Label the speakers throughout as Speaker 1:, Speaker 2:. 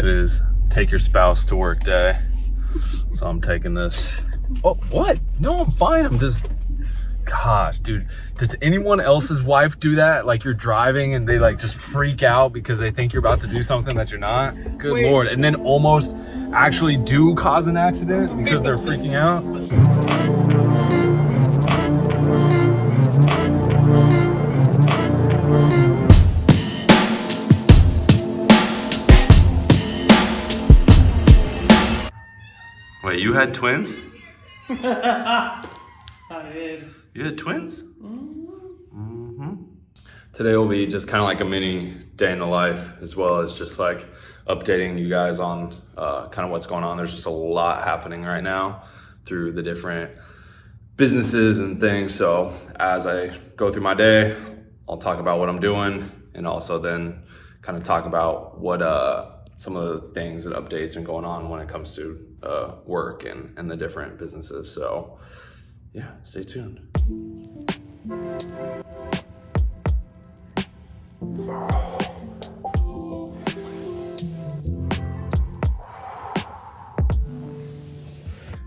Speaker 1: is take your spouse to work day. So I'm taking this. Oh, what? No, I'm fine. I'm just, gosh, dude, does anyone else's wife do that? Like you're driving and they like just freak out because they think you're about to do something that you're not? Good Lord. And then almost actually do cause an accident because they're freaking out? Wait, you had twins?
Speaker 2: I did.
Speaker 1: You had twins? Mm-hmm. Today will be just kind of like a mini day in the life, as well as just like updating you guys on kind of what's going on. There's just a lot happening right now through the different businesses and things. So as I go through my day, I'll talk about what I'm doing and also then kind of talk about what some of the things and updates and going on when it comes to work and the different businesses. So yeah, stay tuned.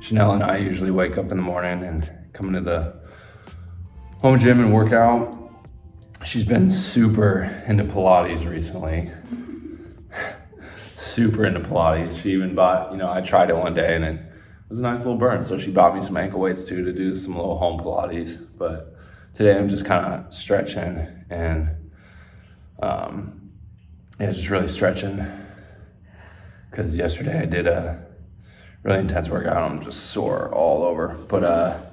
Speaker 1: Chanel and I usually wake up in the morning and come into the home gym and work out. She's been super into Pilates recently. Super into Pilates. She even bought, I tried it one day and it was a nice little burn. So she bought me some ankle weights too to do some little home Pilates. But today I'm just kind of stretching and just really stretching. Because yesterday I did a really intense workout. I'm just sore all over. But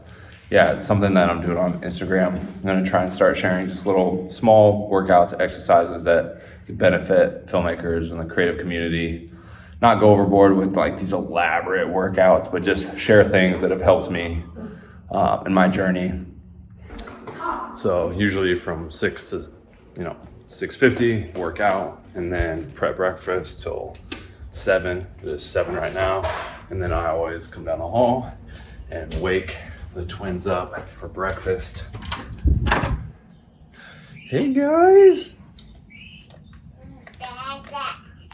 Speaker 1: it's something that I'm doing on Instagram. I'm gonna try and start sharing just little small workouts, exercises that could benefit filmmakers and the creative community. Not go overboard with like these elaborate workouts, but just share things that have helped me in my journey. So usually from 6 to 6:50, work out, and then prep breakfast till 7. It is 7 right now. And then I always come down the hall and wake the twins up for breakfast. Hey guys.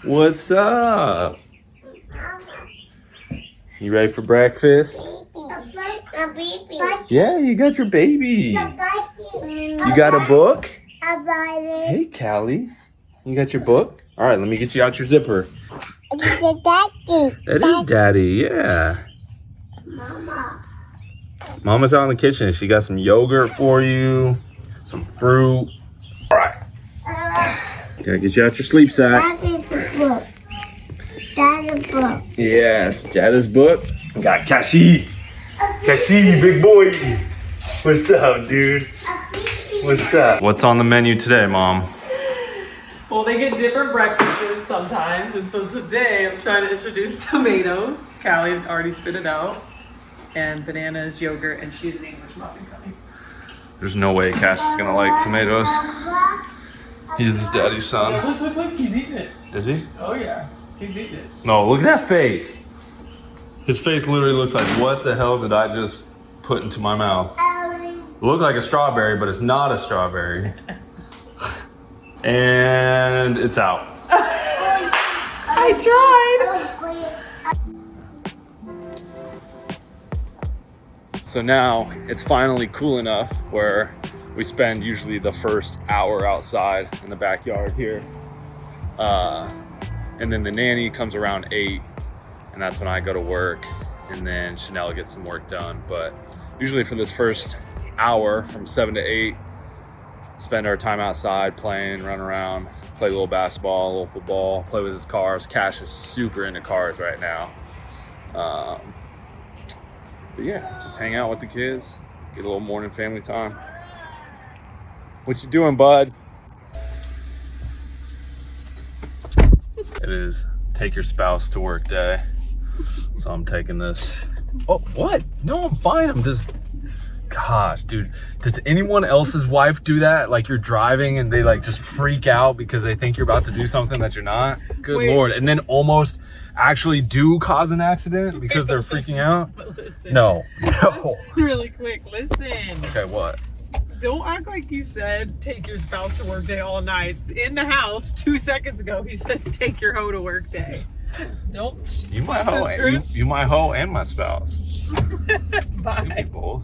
Speaker 1: What's up? You ready for breakfast? Yeah, you got your baby. You got a book? Hey, Callie. You got your book? All right, let me get you out your zipper. That is Daddy, yeah. Mama's out in the kitchen. She got some yogurt for you, some fruit. All right. Gotta get you out your sleep sack.
Speaker 3: Dada's book.
Speaker 1: Yes, Dada's book. We got Kashi. Kashi, big boy. What's up, dude? What's up? What's on the menu today, Mom?
Speaker 2: Well, they get different breakfasts sometimes, and so today I'm trying to introduce tomatoes. Callie already spit it out. And bananas, yogurt, and she's an English muffin coming.
Speaker 1: There's no way Cash is gonna like tomatoes. He's his daddy's son.
Speaker 2: Look, he's eating it.
Speaker 1: Is he?
Speaker 2: Oh yeah, he's eating it.
Speaker 1: No, look at that face. His face literally looks like, what the hell did I just put into my mouth? It looked like a strawberry, but it's not a strawberry. And it's out.
Speaker 2: I tried.
Speaker 1: So now it's finally cool enough where we spend usually the first hour outside in the backyard here. And then the nanny comes around 8, and that's when I go to work, and then Chanel gets some work done. But usually for this first hour from 7 to 8, spend our time outside playing, run around, play a little basketball, a little football, play with his cars. Cash is super into cars right now. But yeah, just hang out with the kids, get a little morning family time. What you doing, bud? It is take your spouse to work day. So I'm taking this. Oh, what? No, I'm fine. I'm just, gosh, dude, does anyone else's wife do that? Like you're driving and they like just freak out because they think you're about to do something that you're not? Good Lord. And then almost actually do cause an accident because they're freaking out?
Speaker 2: Listen,
Speaker 1: No.
Speaker 2: listen really quick, listen.
Speaker 1: Okay, what?
Speaker 2: Don't act like you said take your spouse to work day all night. In the house 2 seconds ago, he says take your hoe to work day. Don't.
Speaker 1: You my hoe. You my hoe and my spouse.
Speaker 2: Bye.
Speaker 1: You can be both.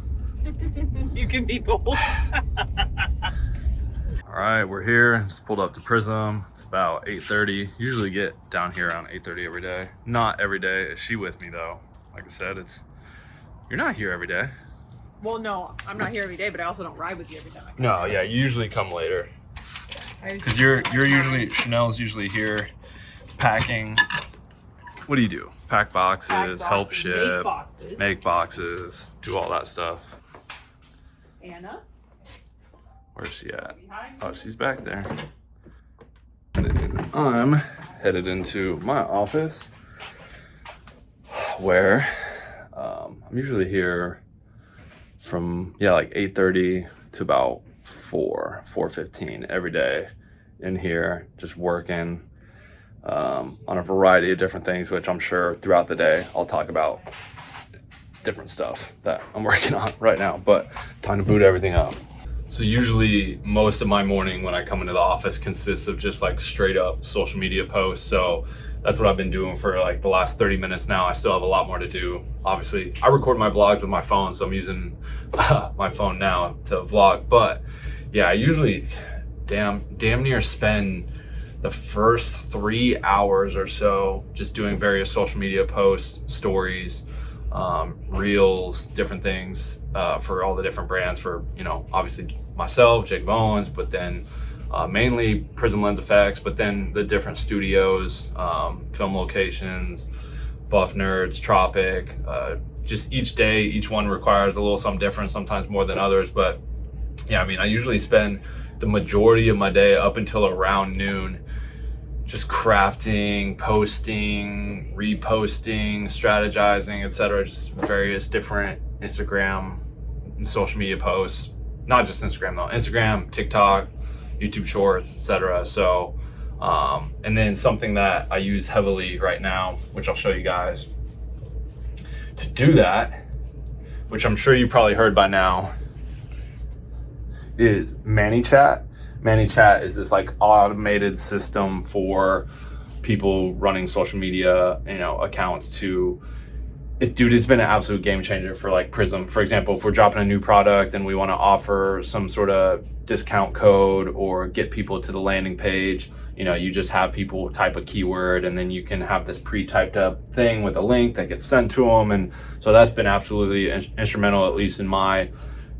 Speaker 2: You can be both.
Speaker 1: All right, we're here. Just pulled up to Prism. It's about 8:30. Usually get down here around 8:30 every day. Not every day. Is she with me though? Like I said, you're not here every day.
Speaker 2: Well, no, I'm not here every day, but I also don't ride with you every time I come.
Speaker 1: No, yeah, you usually come later. Because Chanel's usually here packing. What do you do? Pack boxes, help ship, make boxes, do all that stuff.
Speaker 2: Anna?
Speaker 1: Where's she at? Oh, she's back there. And I'm headed into my office where I'm usually here from like 8:30 to about 4:15 every day in here, just working on a variety of different things, which I'm sure throughout the day I'll talk about different stuff that I'm working on right now, but time to boot everything up. So usually most of my morning when I come into the office consists of just like straight up social media posts. So that's what I've been doing for like the last 30 minutes now. I still have a lot more to do. Obviously, I record my vlogs with my phone, so I'm using my phone now to vlog. But yeah, I usually damn near spend the first 3 hours or so just doing various social media posts, stories, reels, different things for all the different brands, for, you know, obviously myself, Jakob Owens, but then mainly Prism Lens Effects, but then the different studios, film locations, Buff Nerds, Tropic, just each day, each one requires a little something different, sometimes more than others. But yeah, I mean, I usually spend the majority of my day up until around noon just crafting, posting, reposting, strategizing, etc. Just various different Instagram and social media posts. Not just Instagram though, Instagram, TikTok, YouTube Shorts, etc. So, and then something that I use heavily right now, which I'll show you guys to do that, which I'm sure you've probably heard by now, is ManyChat. ManyChat is this like automated system for people running social media, you know, accounts to, dude, it's been an absolute game changer for like Prism. For example, if we're dropping a new product and we want to offer some sort of discount code or get people to the landing page, you know, you just have people type a keyword and then you can have this pre-typed up thing with a link that gets sent to them. And so that's been absolutely instrumental, at least in my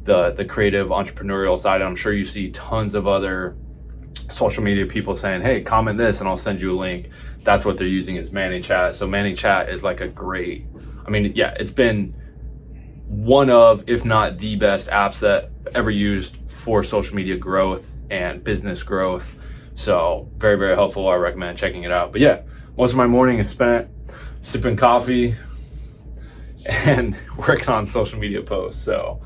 Speaker 1: the creative entrepreneurial side. I'm sure you see tons of other social media people saying, hey, comment this and I'll send you a link. That's what they're using, is ManyChat. So ManyChat is like a great, I mean, yeah, it's been one of, if not the best apps that I've ever used for social media growth and business growth. So very, very helpful. I recommend checking it out. But yeah, most of my morning is spent sipping coffee and working on social media posts. So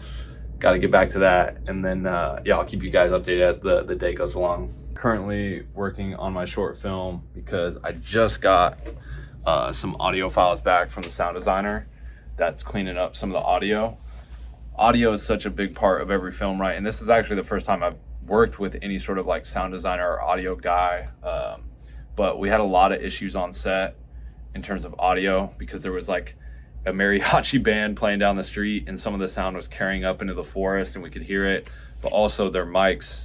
Speaker 1: got to get back to that. And then, yeah, I'll keep you guys updated as the day goes along. Currently working on my short film because I just got some audio files back from the sound designer that's cleaning up some of the audio. Audio is such a big part of every film, right? And this is actually the first time I've worked with any sort of like sound designer or audio guy. But we had a lot of issues on set in terms of audio because there was like a mariachi band playing down the street and some of the sound was carrying up into the forest and we could hear it, but also their mics,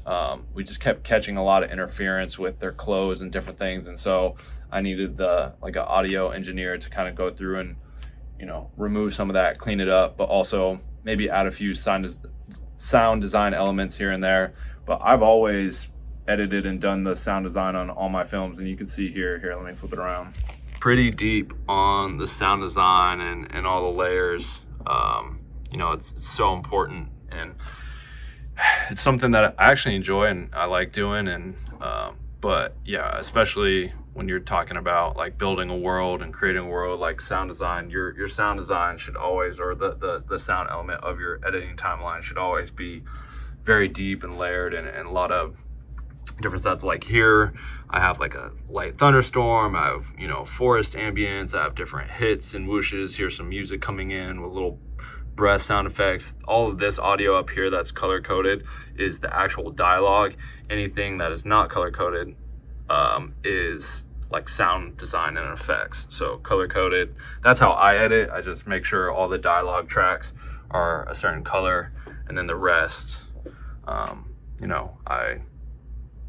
Speaker 1: we just kept catching a lot of interference with their clothes and different things. And so I needed an audio engineer to kind of go through and, you know, remove some of that, clean it up, but also maybe add a few sound design elements here and there. But I've always edited and done the sound design on all my films, and you can see here, let me flip it around. Pretty deep on the sound design and all the layers. You know, it's so important, and it's something that I actually enjoy and I like doing. And but yeah, especially when you're talking about like building a world and creating a world, like sound design, your sound design should always, or the sound element of your editing timeline should always be very deep and layered, and a lot of different stuff. Like here I have like a light thunderstorm, I have, you know, forest ambience, I have different hits and whooshes. Here's some music coming in with little breath sound effects. All of this audio up here that's color coded is the actual dialogue. Anything that is not color coded is like sound design and effects. So color coded, that's how I edit. I just make sure all the dialogue tracks are a certain color, and then the rest, you know, I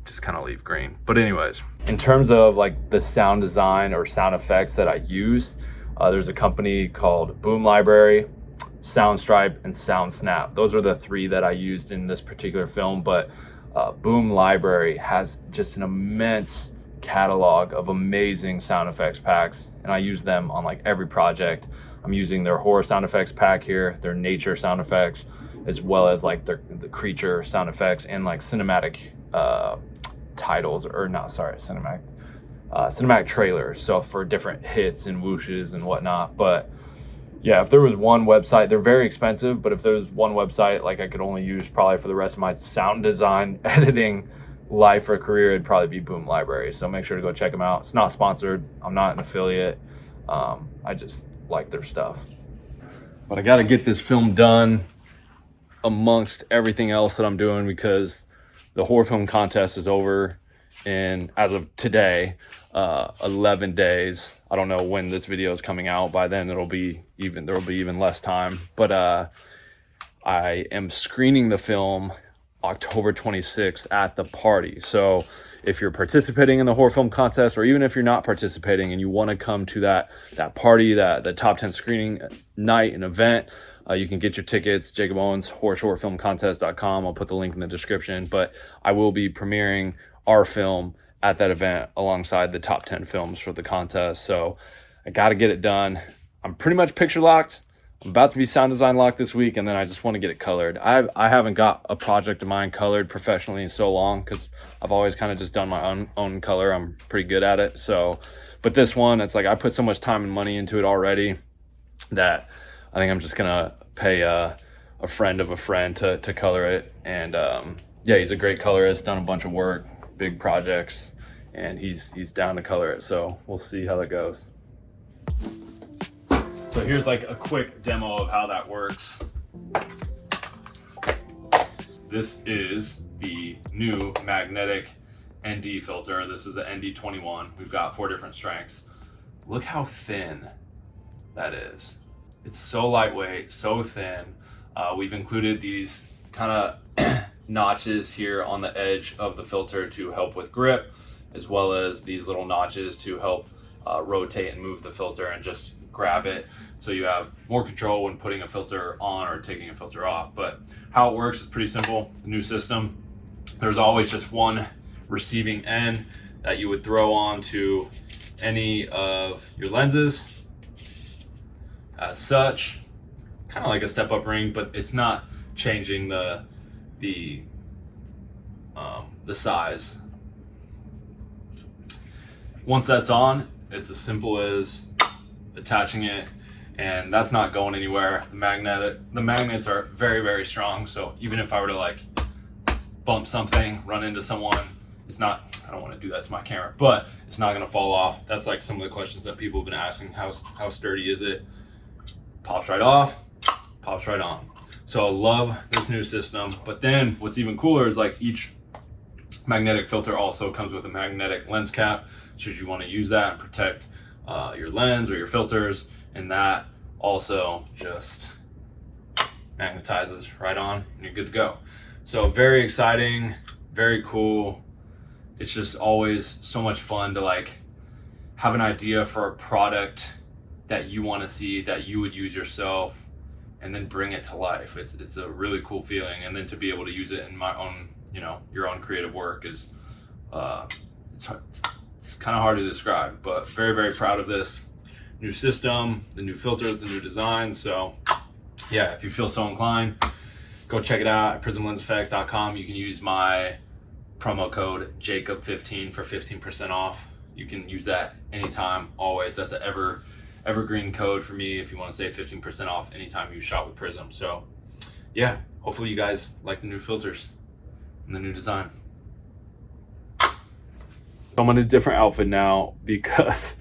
Speaker 1: just kind of leave green. But anyways, in terms of like the sound design or sound effects that I use, there's a company called Boom Library, Soundstripe, and SoundSnap. Those are the three that I used in this particular film, but Boom Library has just an immense catalog of amazing sound effects packs, and I use them on like every project. I'm using their horror sound effects pack here, their nature sound effects, as well as like the creature sound effects, and like cinematic titles, or not, sorry, cinematic trailers. So for different hits and whooshes and whatnot. But yeah, if there was one website, they're very expensive, but if there was one website like I could only use probably for the rest of my sound design editing life or career, it'd probably be Boom Library. So make sure to go check them out. It's not sponsored. I'm not an affiliate. I just like their stuff. But I got to get this film done amongst everything else that I'm doing, because the horror film contest is over in, as of today, 11 days. I don't know when this video is coming out. By then there'll be even less time. But I am screening the film October 26th at the party. So if you're participating in the horror film contest, or even if you're not participating and you want to come to that party, the top 10 screening night and event, you can get your tickets. Jakob Owens, horrorshortfilmcontest.com. I'll put the link in the description. But I will be premiering our film at that event alongside the top 10 films for the contest. So I got to get it done. I'm pretty much picture locked. I'm about to be sound design locked this week, and then I just want to get it colored. I haven't got a project of mine colored professionally in so long, because I've always kind of just done my own color. I'm pretty good at it. So, but this one, it's like I put so much time and money into it already that I think I'm just gonna pay a friend of a friend to color it. And yeah, he's a great colorist, done a bunch of work, big projects, and he's down to color it. So we'll see how that goes. So here's like a quick demo of how that works. This is the new magnetic ND filter. This is an ND21. We've got 4 different strengths. Look how thin that is. It's so lightweight, so thin. We've included these kind of notches here on the edge of the filter to help with grip, as well as these little notches to help rotate and move the filter and just grab it, so you have more control when putting a filter on or taking a filter off. But how it works is pretty simple. The new system, there's always just one receiving end that you would throw onto any of your lenses. As such, kind of like a step-up ring, but it's not changing the size. Once that's on, it's as simple as attaching it, and that's not going anywhere. The magnets are very, very strong, so even if I were to like bump something, run into someone, it's not, I don't want to do that to my camera, but it's not going to fall off. That's like some of the questions that people have been asking. How sturdy is it? Pops right off, pops right on. So I love this new system. But then what's even cooler is like each magnetic filter also comes with a magnetic lens cap, should you want to use that and protect your lens or your filters, and that also just magnetizes right on and you're good to go. So very exciting, very cool. It's just always so much fun to like have an idea for a product that you want to see, that you would use yourself, and then bring it to life. It's a really cool feeling. And then to be able to use it in my own, your own creative work is, it's kind of hard to describe, but very, very proud of this new system, the new filters, the new design. So yeah, if you feel so inclined, go check it out at prismlenseffects.com. You can use my promo code Jakob15 for 15% off. You can use that anytime, always. That's an evergreen code for me if you want to save 15% off anytime you shop with Prism. So yeah, hopefully you guys like the new filters and the new design. I'm in a different outfit now because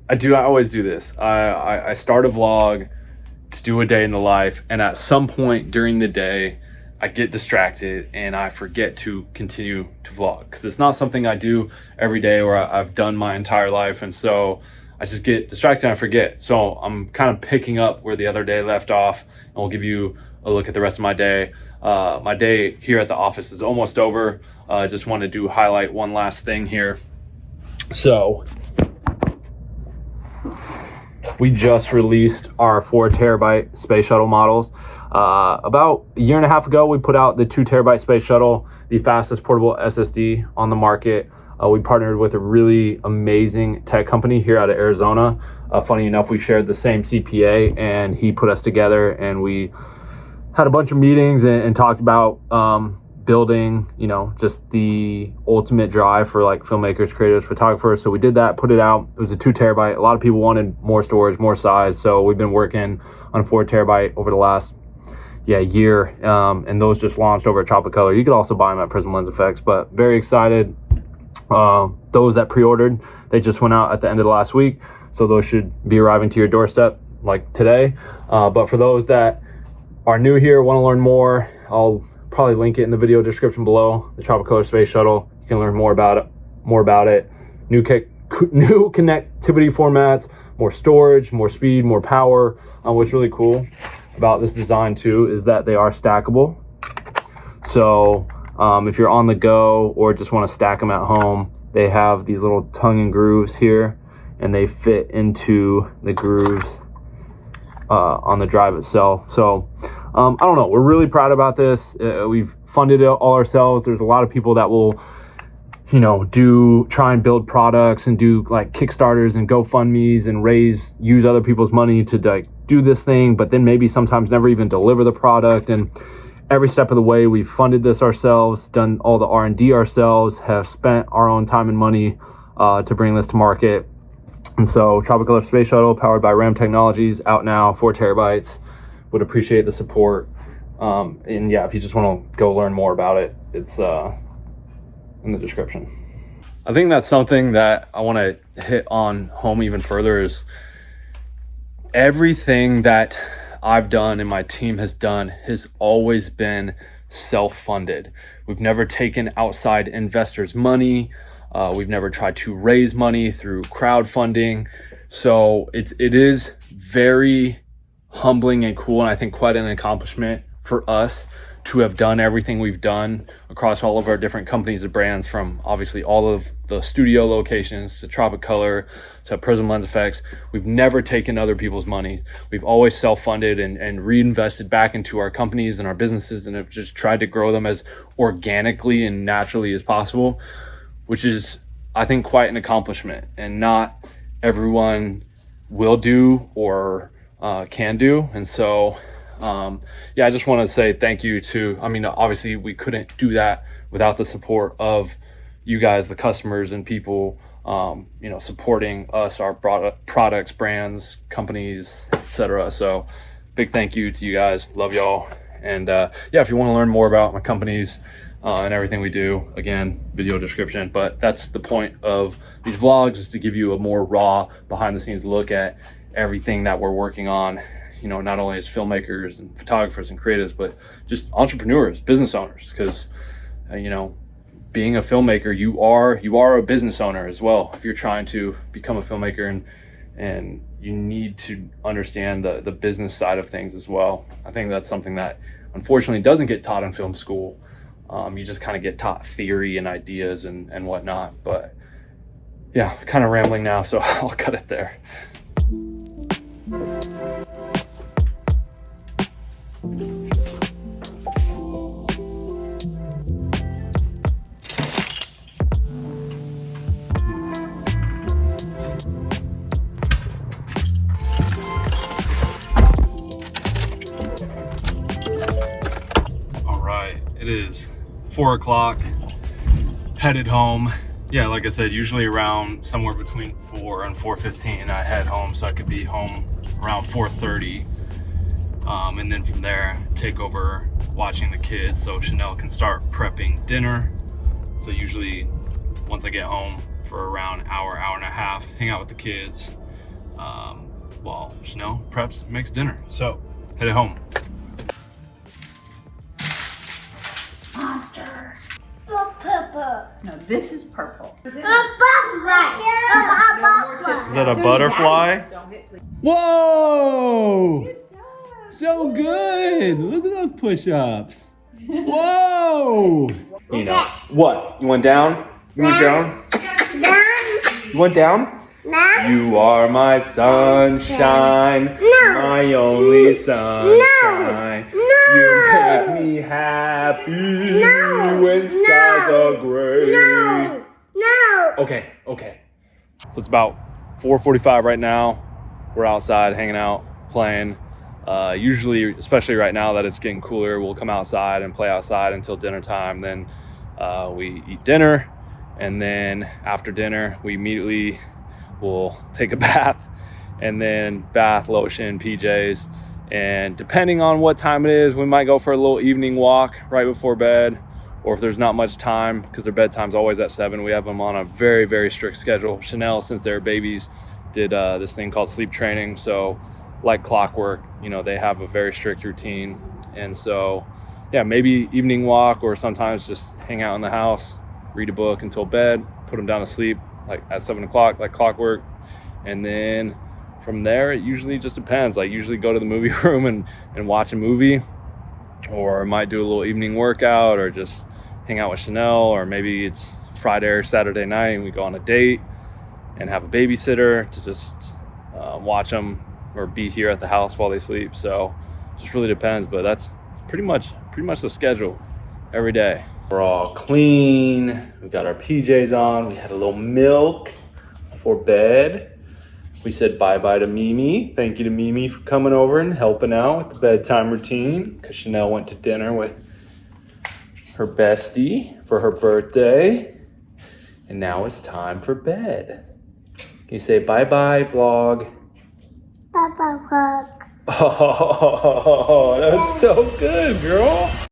Speaker 1: I always do this. I start a vlog to do a day in the life, and at some point during the day
Speaker 3: I get distracted and I forget to continue to vlog, because it's not something I do every day or I've done my entire life. And so I just get distracted and I forget. So I'm kind of picking up where the other day left off, and we'll give you a look at the rest of my day. My day here at the office is almost over. I just wanted to highlight one last thing here. So we just released our 4 terabyte space shuttle models. About a year and a half ago, we put out the 2 terabyte space shuttle, the fastest portable SSD on the market. We partnered with a really amazing tech company here out of Arizona. Funny enough, we shared the same CPA, and he put us together, and we had a bunch of meetings and talked about building, you know, just the ultimate drive for like filmmakers, creators, photographers. So we did that, put it out. It was a 2 terabyte. A lot of people wanted more storage, more size. So we've been working on a 4 terabyte over the last year. And those just launched over at Tropic Color. You could also buy them at Prism Lens Effects, but very excited. Those that pre-ordered, they just went out at the end of the last week. So those should be arriving to your doorstep like today. But for those that are new here, want to learn more, I'll probably link it in the video description below. The Tropic Color Space Shuttle. You can learn more about it. New connectivity formats, more storage, more speed, more power. What's really cool about this design too is that they are stackable. So if you're on the go or just want to stack them at home, they have these little tongue and grooves here, and they fit into the grooves on the drive itself. So I don't know, we're really proud about this. We've funded it all ourselves. There's a lot of people that will, you know, try and build products and do like Kickstarters and GoFundMes and use other people's money to like do this thing, but then maybe sometimes never even deliver the product. And every step of the way, we've funded this ourselves, done all the R&D ourselves, have spent our own time and money to bring this to market. And so Tropic Color Space Shuttle, powered by RAM Technologies, out now, 4 terabytes. Would appreciate the support. And yeah, if you just want to go learn more about it, it's in the description. I think that's something that I want to hit on home even further is everything that I've done and my team has done has always been self-funded. We've never taken outside investors' money. We've never tried to raise money through crowdfunding. So it is very humbling and cool, and I think quite an accomplishment for us to have done everything we've done across all of our different companies and brands, from obviously all of the studio locations to Tropic Color to Prism Lens Effects. We've never taken other people's money. We've always self-funded and reinvested back into our companies and our businesses, and have just tried to grow them as organically and naturally as possible, which is, I think, quite an accomplishment, and not everyone will do or can do. And so I just want to say thank you to, obviously we couldn't do that without the support of you guys, the customers and people, supporting us, our products, brands, companies, etc. So big thank you to you guys. Love y'all. And if you want to learn more about my companies and everything we do, again, video description. But that's the point of these vlogs, is to give you a more raw, behind the scenes look at everything that we're working on, not only as filmmakers and photographers and creatives, but just entrepreneurs, business owners. Because being a filmmaker, you are a business owner as well. If you're trying to become a filmmaker, and you need to understand the business side of things as well. I think that's something that unfortunately doesn't get taught in film school. You just kind of get taught theory and ideas and whatnot. But yeah, kind of rambling now, so I'll cut it there. It is 4 o'clock, headed home. Yeah, like I said, usually around somewhere between 4 and 4:15 I head home, so I could be home around 4:30. And then from there, take over watching the kids so Chanel can start prepping dinner. So usually once I get home for around an hour and a half, hang out with the kids while Chanel preps and makes dinner. So headed home.
Speaker 4: purple.
Speaker 2: No, this is purple.
Speaker 4: A butterfly.
Speaker 3: Is that a butterfly?
Speaker 2: Don't hit, please.
Speaker 1: Whoa!
Speaker 2: Good job.
Speaker 1: So good. Look at those push-ups. Whoa! You know what? You went down? You went down? You went down?
Speaker 4: No.
Speaker 1: You are my sunshine,
Speaker 4: No.
Speaker 1: my only sunshine.
Speaker 4: No.
Speaker 1: You make me happy
Speaker 4: No.
Speaker 1: when skies are gray.
Speaker 4: No. No.
Speaker 3: Okay. So it's about 4:45 right now. We're outside hanging out, playing. Usually, especially right now that it's getting cooler, we'll come outside and play outside until dinner time. Then we eat dinner, and then after dinner, we immediately will take a bath, and then bath, lotion, PJs. And depending on what time it is, we might go for a little evening walk right before bed, or if there's not much time, because their bedtime's always at 7, we have them on a very, very strict schedule. Chanel, since they were babies, did this thing called sleep training. So like clockwork, you know, they have a very strict routine. And so, yeah, maybe evening walk, or sometimes just hang out in the house, read a book until bed, put them down to sleep like at 7 o'clock, like clockwork. And then from there, it usually just depends. Like usually go to the movie room and watch a movie, or I might do a little evening workout, or just hang out with Chanel, or maybe it's Friday or Saturday night and we go on a date and have a babysitter to just watch them or be here at the house while they sleep. So it just really depends, but that's pretty much the schedule every day. We're all clean. We got our PJs on. We had a little milk before bed. We said bye-bye to Mimi. Thank you to Mimi for coming over and helping out with the bedtime routine, because Chanel went to dinner with her bestie for her birthday. And now it's time for bed. Can you say bye-bye, vlog?
Speaker 4: Papa.
Speaker 1: Oh, that was so good, girl.